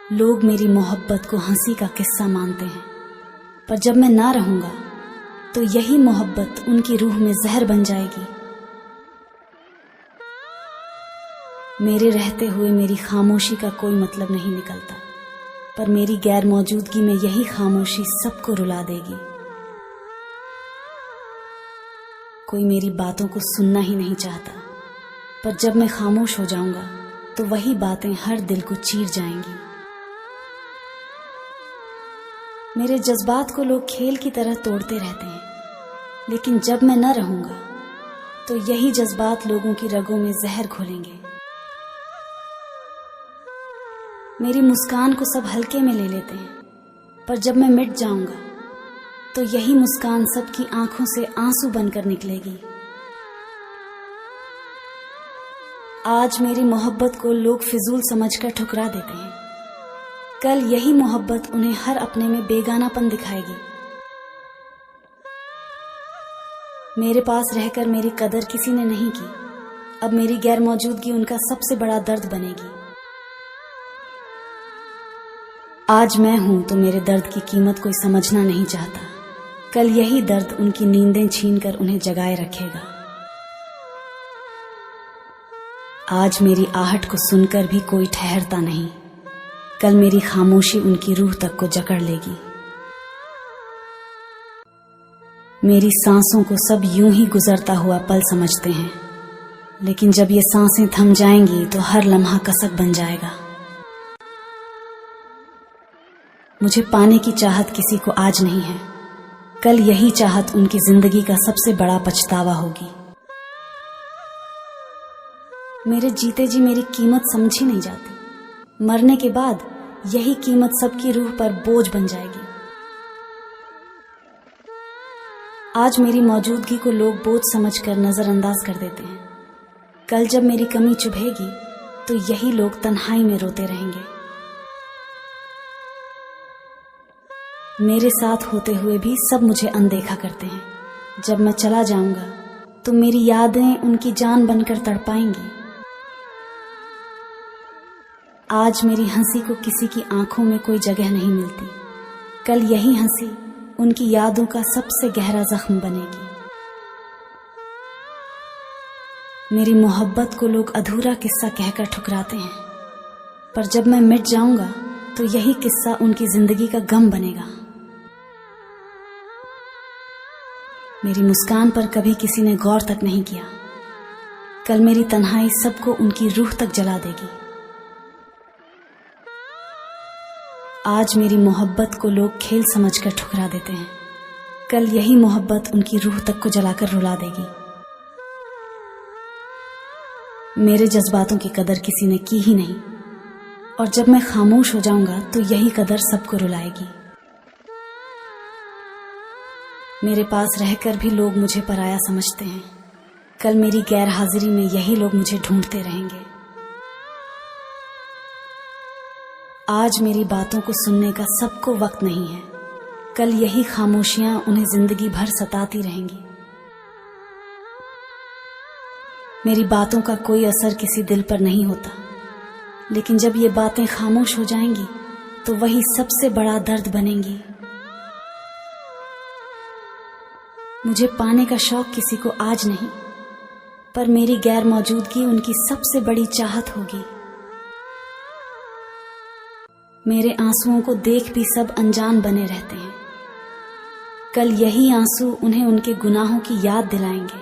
लोग मेरी मोहब्बत को हंसी का किस्सा मानते हैं, पर जब मैं ना रहूंगा तो यही मोहब्बत उनकी रूह में जहर बन जाएगी। मेरे रहते हुए मेरी खामोशी का कोई मतलब नहीं निकलता, पर मेरी गैर मौजूदगी में यही खामोशी सबको रुला देगी। कोई मेरी बातों को सुनना ही नहीं चाहता, पर जब मैं खामोश हो जाऊंगा तो वही बातें हर दिल को चीर जाएंगी। मेरे जज्बात को लोग खेल की तरह तोड़ते रहते हैं, लेकिन जब मैं न रहूंगा तो यही जज्बात लोगों की रगों में जहर घोलेंगे। मेरी मुस्कान को सब हल्के में ले लेते हैं, पर जब मैं मिट जाऊंगा तो यही मुस्कान सबकी आंखों से आंसू बनकर निकलेगी। आज मेरी मोहब्बत को लोग फिजूल समझकर ठुकरा देते हैं, कल यही मोहब्बत उन्हें हर अपने में बेगानापन दिखाएगी। मेरे पास रहकर मेरी कदर किसी ने नहीं की, अब मेरी गैर मौजूदगी उनका सबसे बड़ा दर्द बनेगी। आज मैं हूं तो मेरे दर्द की कीमत कोई समझना नहीं चाहता, कल यही दर्द उनकी नींदें छीनकर उन्हें जगाए रखेगा। आज मेरी आहट को सुनकर भी कोई ठहरता नहीं, कल मेरी खामोशी उनकी रूह तक को जकड़ लेगी। मेरी सांसों को सब यूं ही गुजरता हुआ पल समझते हैं, लेकिन जब ये सांसें थम जाएंगी तो हर लम्हा कसक बन जाएगा। मुझे पाने की चाहत किसी को आज नहीं है, कल यही चाहत उनकी जिंदगी का सबसे बड़ा पछतावा होगी। मेरे जीते जी मेरी कीमत समझी नहीं जाती, मरने के बाद यही कीमत सबकी रूह पर बोझ बन जाएगी। आज मेरी मौजूदगी को लोग बोझ समझकर नजरअंदाज कर देते हैं, कल जब मेरी कमी चुभेगी तो यही लोग तन्हाई में रोते रहेंगे। मेरे साथ होते हुए भी सब मुझे अनदेखा करते हैं, जब मैं चला जाऊंगा तो मेरी यादें उनकी जान बनकर तड़पाएंगी। आज मेरी हंसी को किसी की आंखों में कोई जगह नहीं मिलती, कल यही हंसी उनकी यादों का सबसे गहरा जख्म बनेगी। मेरी मोहब्बत को लोग अधूरा किस्सा कहकर ठुकराते हैं, पर जब मैं मिट जाऊंगा तो यही किस्सा उनकी जिंदगी का गम बनेगा। मेरी मुस्कान पर कभी किसी ने गौर तक नहीं किया, कल मेरी तन्हाई सबको उनकी रूह तक जला देगी। आज मेरी मोहब्बत को लोग खेल समझकर ठुकरा देते हैं, कल यही मोहब्बत उनकी रूह तक को जलाकर रुला देगी। मेरे जज्बातों की कदर किसी ने की ही नहीं, और जब मैं खामोश हो जाऊंगा तो यही कदर सबको रुलाएगी। मेरे पास रहकर भी लोग मुझे पराया समझते हैं, कल मेरी गैर हाजिरी में यही लोग मुझे ढूंढते रहेंगे। आज मेरी बातों को सुनने का सबको वक्त नहीं है, कल यही खामोशियां उन्हें जिंदगी भर सताती रहेंगी। मेरी बातों का कोई असर किसी दिल पर नहीं होता, लेकिन जब ये बातें खामोश हो जाएंगी तो वही सबसे बड़ा दर्द बनेंगी। मुझे पाने का शौक किसी को आज नहीं, पर मेरी गैर मौजूदगी उनकी सबसे बड़ी चाहत होगी। मेरे आंसुओं को देख भी सब अनजान बने रहते हैं, कल यही आंसू उन्हें उनके गुनाहों की याद दिलाएंगे।